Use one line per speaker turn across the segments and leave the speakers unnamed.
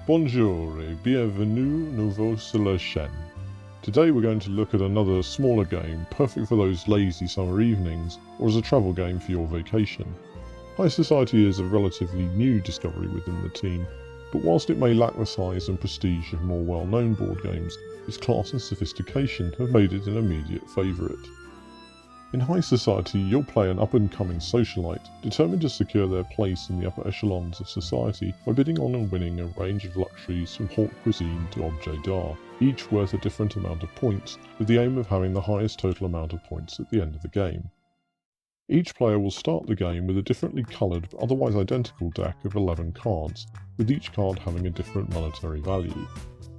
Bonjour et bienvenue nouveau sur la chaîne. Today we're going to look at another smaller game, perfect for those lazy summer evenings, or as a travel game for your vacation. High Society is a relatively new discovery within the team, but whilst it may lack the size and prestige of more well-known board games, its class and sophistication have made it an immediate favourite. In High Society, you'll play an up-and-coming socialite, determined to secure their place in the upper echelons of society by bidding on and winning a range of luxuries from haute cuisine to objets d'art, each worth a different amount of points, with the aim of having the highest total amount of points at the end of the game. Each player will start the game with a differently coloured but otherwise identical deck of 11 cards, with each card having a different monetary value.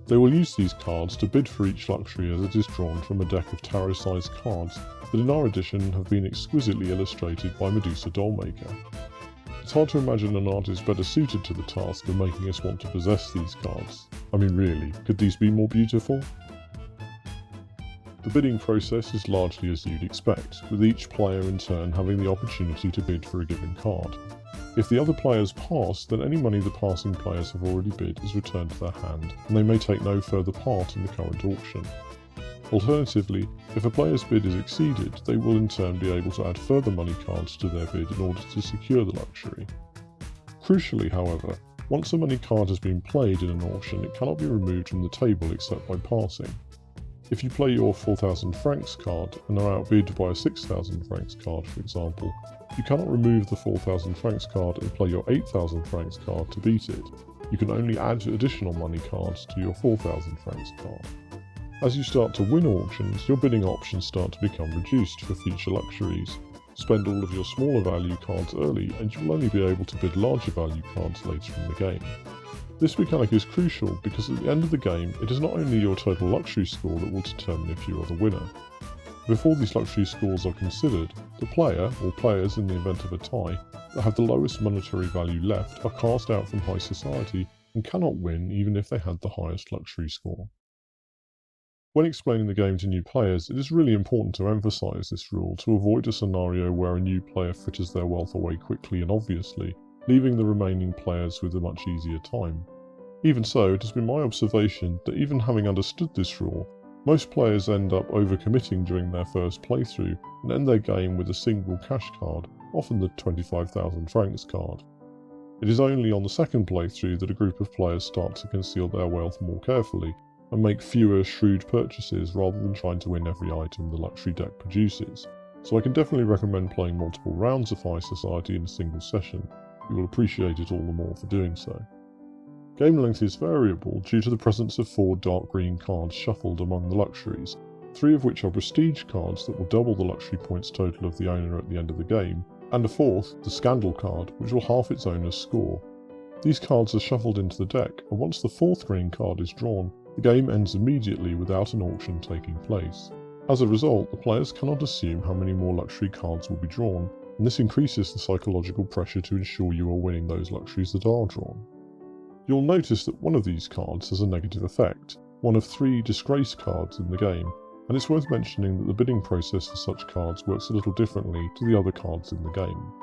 They will use these cards to bid for each luxury as it is drawn from a deck of tarot-sized cards that in our edition have been exquisitely illustrated by Medusa Dollmaker. It's hard to imagine an artist better suited to the task of making us want to possess these cards. I mean really, could these be more beautiful? The bidding process is largely as you'd expect, with each player in turn having the opportunity to bid for a given card. If the other players pass, then any money the passing players have already bid is returned to their hand, and they may take no further part in the current auction. Alternatively, if a player's bid is exceeded, they will in turn be able to add further money cards to their bid in order to secure the luxury. Crucially, however, once a money card has been played in an auction, it cannot be removed from the table except by passing. If you play your 4,000 francs card and are outbid by a 6,000 francs card, for example, you cannot remove the 4,000 francs card and play your 8,000 francs card to beat it. You can only add additional money cards to your 4,000 francs card. As you start to win auctions, your bidding options start to become reduced for future luxuries. Spend all of your smaller value cards early and you will only be able to bid larger value cards later in the game. This mechanic is crucial because at the end of the game, it is not only your total luxury score that will determine if you are the winner. Before these luxury scores are considered, the player, or players in the event of a tie, that have the lowest monetary value left are cast out from High Society and cannot win even if they had the highest luxury score. When explaining the game to new players, it is really important to emphasise this rule to avoid a scenario where a new player fritters their wealth away quickly and obviously, leaving the remaining players with a much easier time. Even so, it has been my observation that even having understood this rule, most players end up overcommitting during their first playthrough and end their game with a single cash card, often the 25,000 francs card. It is only on the second playthrough that a group of players start to conceal their wealth more carefully and make fewer shrewd purchases rather than trying to win every item the luxury deck produces. So I can definitely recommend playing multiple rounds of High Society in a single session. You will appreciate it all the more for doing so. Game length is variable due to the presence of 4 dark green cards shuffled among the luxuries, 3 of which are prestige cards that will double the luxury points total of the owner at the end of the game, and a 4th, the Scandal card, which will halve its owner's score. These cards are shuffled into the deck, and once the 4th green card is drawn, the game ends immediately without an auction taking place. As a result, the players cannot assume how many more luxury cards will be drawn, and this increases the psychological pressure to ensure you are winning those luxuries that are drawn. You'll notice that one of these cards has a negative effect, one of 3 disgrace cards in the game, and it's worth mentioning that the bidding process for such cards works a little differently to the other cards in the game.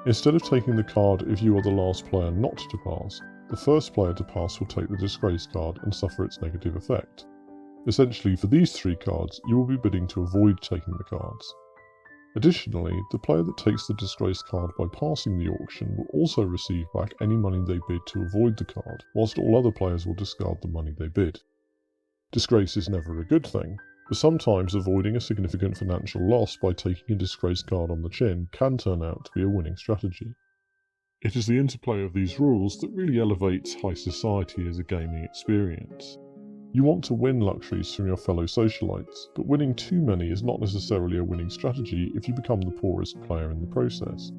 Instead of taking the card if you are the last player not to pass, the first player to pass will take the disgrace card and suffer its negative effect. Essentially, for these 3 cards, you will be bidding to avoid taking the cards. Additionally, the player that takes the disgrace card by passing the auction will also receive back any money they bid to avoid the card, whilst all other players will discard the money they bid. Disgrace is never a good thing, but sometimes avoiding a significant financial loss by taking a disgrace card on the chin can turn out to be a winning strategy. It is the interplay of these rules that really elevates High Society as a gaming experience. You want to win luxuries from your fellow socialites, but winning too many is not necessarily a winning strategy if you become the poorest player in the process.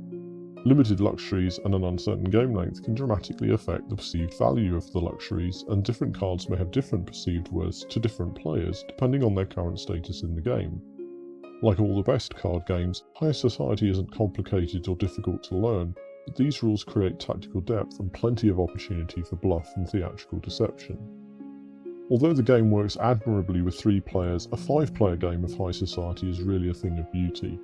Limited luxuries and an uncertain game length can dramatically affect the perceived value of the luxuries, and different cards may have different perceived worths to different players depending on their current status in the game. Like all the best card games, High Society isn't complicated or difficult to learn, but these rules create tactical depth and plenty of opportunity for bluff and theatrical deception. Although the game works admirably with 3 players, a 5-player game of High Society is really a thing of beauty.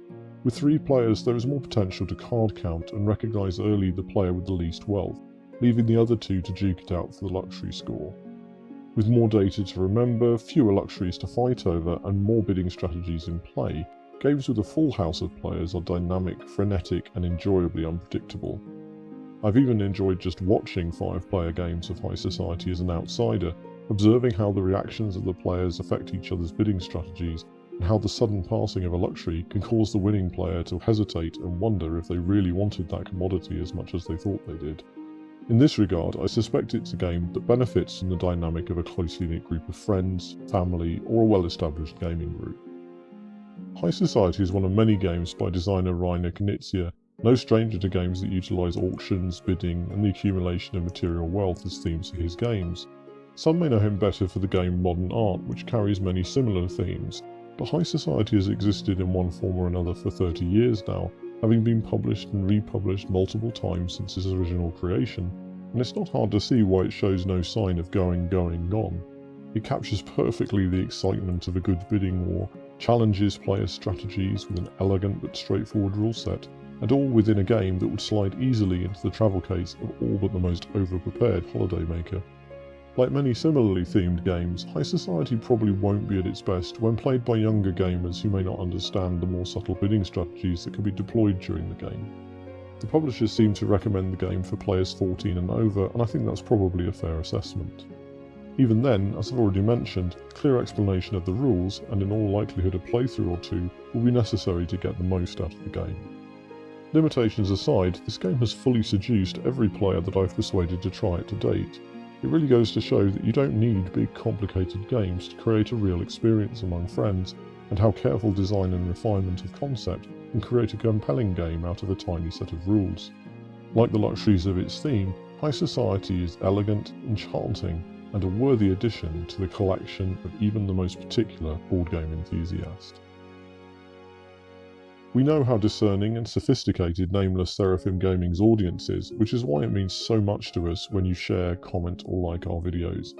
With 3 players, there is more potential to card count and recognise early the player with the least wealth, leaving the other two to duke it out for the luxury score. With more data to remember, fewer luxuries to fight over, and more bidding strategies in play, games with a full house of players are dynamic, frenetic, and enjoyably unpredictable. I've even enjoyed just watching 5-player games of High Society as an outsider, observing how the reactions of the players affect each other's bidding strategies, and how the sudden passing of a luxury can cause the winning player to hesitate and wonder if they really wanted that commodity as much as they thought they did. In this regard, I suspect it's a game that benefits from the dynamic of a closely knit group of friends, family, or a well-established gaming group. High Society is one of many games by designer Rainer Knizia, no stranger to games that utilise auctions, bidding, and the accumulation of material wealth as themes for his games. Some may know him better for the game Modern Art, which carries many similar themes, but High Society has existed in one form or another for 30 years now, having been published and republished multiple times since its original creation, and it's not hard to see why it shows no sign of going gone. It captures perfectly the excitement of a good bidding war, challenges player strategies with an elegant but straightforward rule set, and all within a game that would slide easily into the travel case of all but the most over-prepared holidaymaker. Like many similarly themed games, High Society probably won't be at its best when played by younger gamers who may not understand the more subtle bidding strategies that can be deployed during the game. The publishers seem to recommend the game for players 14 and over, and I think that's probably a fair assessment. Even then, as I've already mentioned, a clear explanation of the rules, and in all likelihood a playthrough or two, will be necessary to get the most out of the game. Limitations aside, this game has fully seduced every player that I've persuaded to try it to date. It really goes to show that you don't need big complicated games to create a real experience among friends, and how careful design and refinement of concept can create a compelling game out of a tiny set of rules. Like the luxuries of its theme, High Society is elegant, enchanting, and a worthy addition to the collection of even the most particular board game enthusiast. We know how discerning and sophisticated Nameless Seraphim Gaming's audience is, which is why it means so much to us when you share, comment, or like our videos.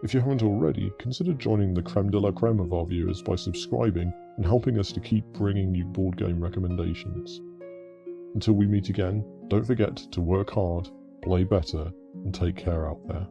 If you haven't already, consider joining the creme de la creme of our viewers by subscribing and helping us to keep bringing you board game recommendations. Until we meet again, don't forget to work hard, play better, and take care out there.